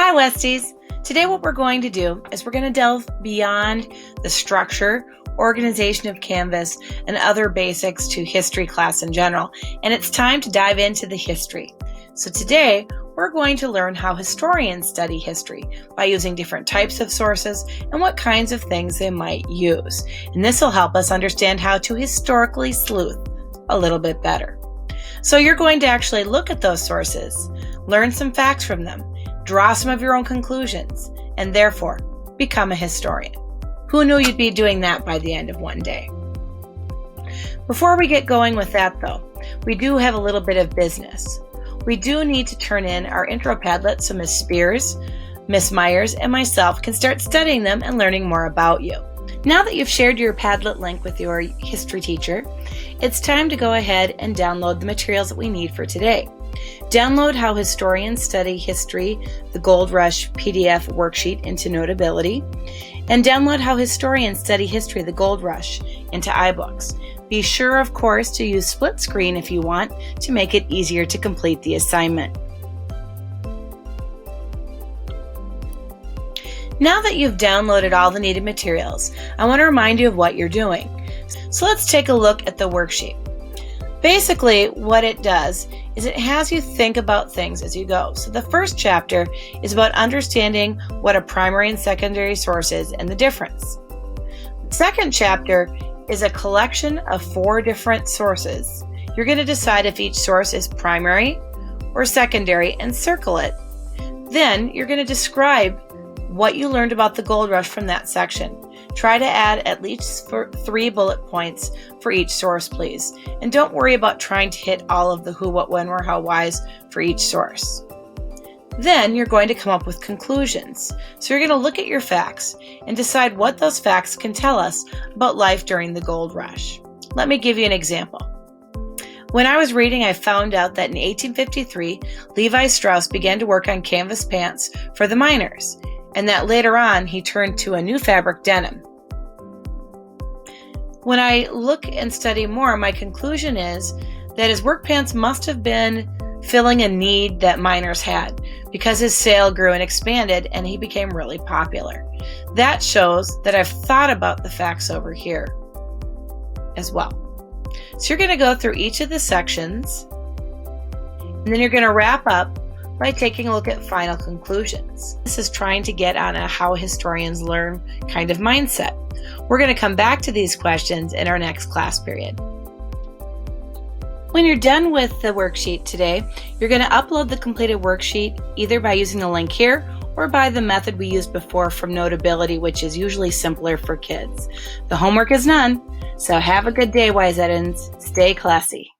Hi Westies! Today what we're going to do is we're going to delve beyond the structure, organization of Canvas, and other basics to history class in general, and it's time to dive into the history. So today we're going to learn how historians study history by using different types of sources and what kinds of things they might use. And this will help us understand how to historically sleuth a little bit better. So you're going to actually look at those sources, learn some facts from them, draw some of your own conclusions, and therefore become a historian. Who knew you'd be doing that by the end of one day? Before we get going with that though, we do have a little bit of business. We do need to turn in our intro Padlet so Ms. Spears, Ms. Myers, and myself can start studying them and learning more about you. Now that you've shared your Padlet link with your history teacher, it's time to go ahead and download the materials that we need for today. Download How Historians Study History, the Gold Rush PDF worksheet into Notability, and download How Historians Study History, the Gold Rush into iBooks. Be sure, of course, to use split screen if you want to make it easier to complete the assignment. Now that you've downloaded all the needed materials, I want to remind you of what you're doing. So let's take a look at the worksheet. Basically, what it does is it has you think about things as you go. So the first chapter is about understanding what a primary and secondary source is and the difference. The second chapter is a collection of 4 different sources. You're going to decide if each source is primary or secondary and circle it. Then you're going to describe what you learned about the gold rush from that section. Try to add at least 3 bullet points for each source, please. And don't worry about trying to hit all of the who, what, when, where, how, whys for each source. Then you're going to come up with conclusions. So you're going to look at your facts and decide what those facts can tell us about life during the gold rush. Let me give you an example. When I was reading, I found out that in 1853, Levi Strauss began to work on canvas pants for the miners, and that later on he turned to a new fabric, denim. When I look and study more, my conclusion is that his work pants must have been filling a need that miners had because his sale grew and expanded and he became really popular. That shows that I've thought about the facts over here as well. So you're going to go through each of the sections and then you're going to wrap up by taking a look at final conclusions. This is trying to get on a how historians learn kind of mindset. We're going to come back to these questions in our next class period. When you're done with the worksheet today, you're going to upload the completed worksheet either by using the link here or by the method we used before from Notability, which is usually simpler for kids. The homework is done, so have a good day, Wise Edens. Stay classy.